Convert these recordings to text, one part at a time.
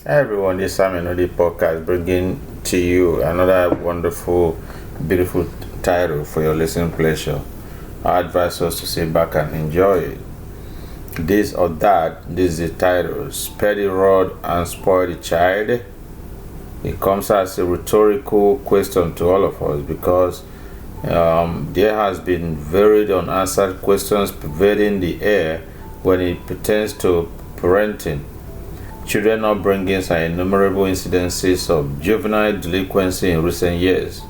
Hi everyone, this is Enudi Podcast bringing to you another wonderful, beautiful title for your listening pleasure. I advise us to sit back and enjoy it. This or that, this is the title, Spare the Rod and Spoil the Child. It comes as a rhetorical question to all of us because there has been varied unanswered questions pervading the air when it pertains to parenting, children upbringings, and innumerable incidences of juvenile delinquency in recent years.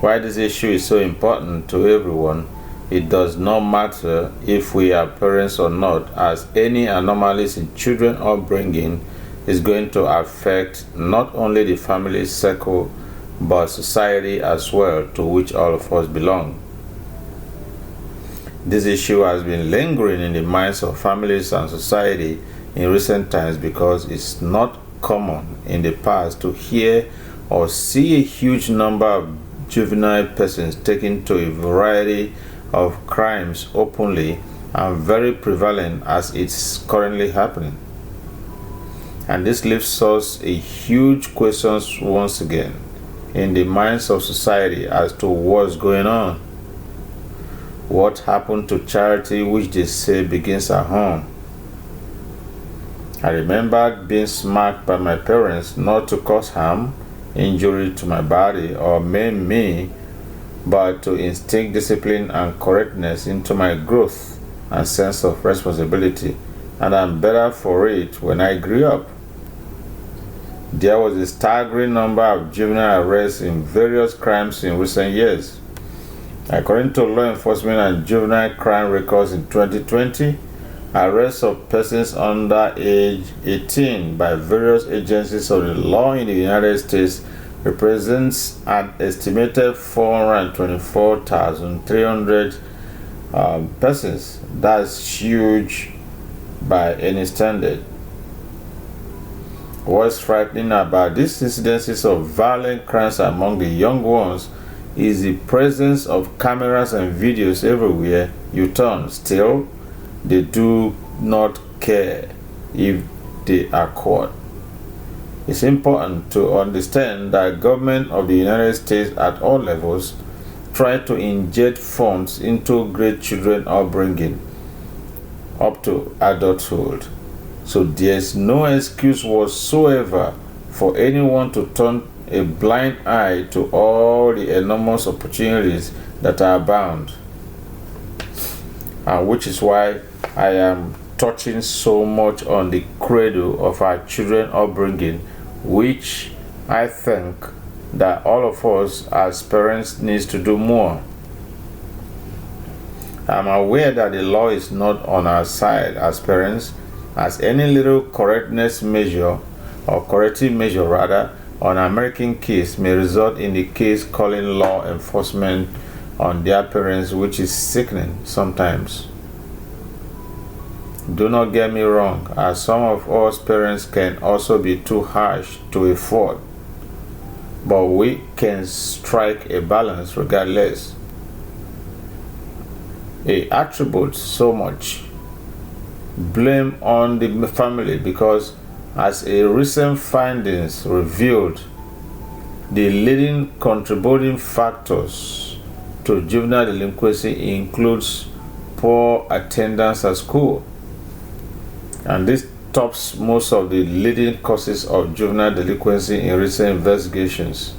Why this issue is so important to everyone, it does not matter if we are parents or not, as any anomalies in children upbringing is going to affect not only the family circle but society as well, to which all of us belong. This issue has been lingering in the minds of families and society in recent times because it's not common in the past to hear or see a huge number of juvenile persons taken to a variety of crimes openly and very prevalent as it's currently happening. And this leaves us a huge question once again in the minds of society as to what's going on. What happened to charity, which they say begins at home? I remember being smacked by my parents not to cause harm, injury to my body, or maim me, but to instill discipline and correctness into my growth and sense of responsibility, and I'm better for it when I grew up. There was a staggering number of juvenile arrests in various crimes in recent years. According to law enforcement and juvenile crime records in 2020, arrests of persons under age 18 by various agencies of the law in the United States represents an estimated 424,300 persons. That's huge by any standard. What's frightening about these incidences of violent crimes among the young ones is the presence of cameras and videos everywhere you turn. Still, they do not care if they are caught. It's important to understand that government of the United States at all levels try to inject funds into great children upbringing up to adulthood. So there's no excuse whatsoever for anyone to turn a blind eye to all the enormous opportunities that are abound. And which is why I am touching so much on the cradle of our children upbringing, which I think that all of us as parents needs to do more. I'm aware that the law is not on our side as parents, as any little correctness measure or corrective measure rather on American case may result in the case calling law enforcement on their parents, which is sickening sometimes. Do not get me wrong, as some of us parents can also be too harsh to a fault, but we can strike a balance regardless. It attributes so much blame on the family because, as a recent findings revealed, the leading contributing factors to juvenile delinquency includes poor attendance at school, and this tops most of the leading causes of juvenile delinquency in recent investigations.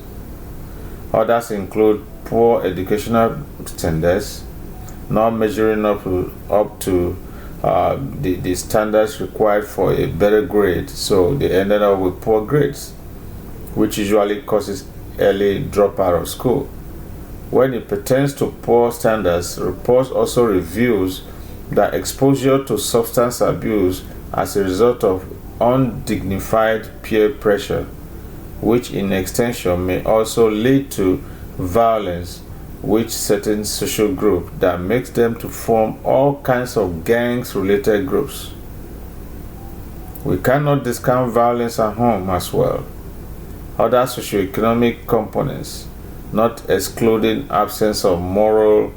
Others include poor educational standards, not measuring up to the standards required for a better grade, so they ended up with poor grades, which usually causes early dropout of school. When it pertains to poor standards, reports also reveals that exposure to substance abuse as a result of undignified peer pressure, which in extension may also lead to violence with certain social group that makes them to form all kinds of gangs related groups. We cannot discount violence at home as well. Other socioeconomic components, not excluding absence of moral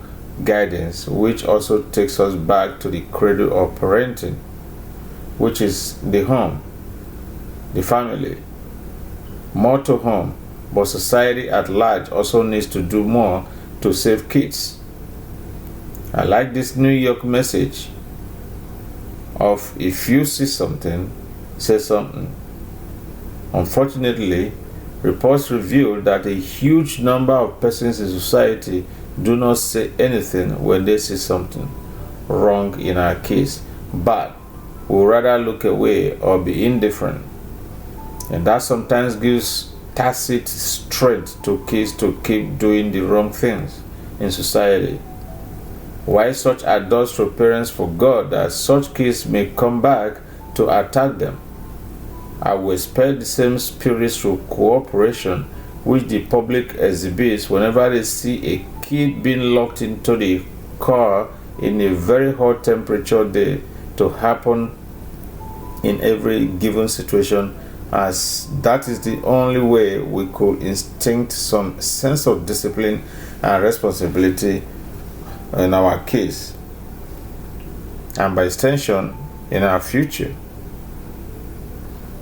guidance, which also takes us back to the cradle of parenting, which is the home. the family, more to home, but society at large also needs to do more to save kids. I like this New York message of if you see something, say something. Unfortunately, reports reveal that a huge number of persons in society do not say anything when they see something wrong in our case, but will rather look away or be indifferent. And that sometimes gives tacit strength to kids to keep doing the wrong things in society. Why such adults throw parents for God that such kids may come back to attack them? I will expect the same spirit through cooperation which the public exhibits whenever they see a kid being locked into the car in a very hot temperature day to happen in every given situation, as that is the only way we could instinct some sense of discipline and responsibility in our case, and by extension in our future.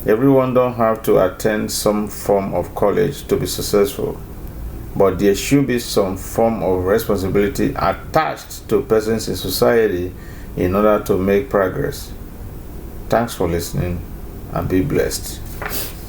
Everyone don't have to attend some form of college to be successful, but there should be some form of responsibility attached to persons in society in order to make progress. Thanks for listening and be blessed.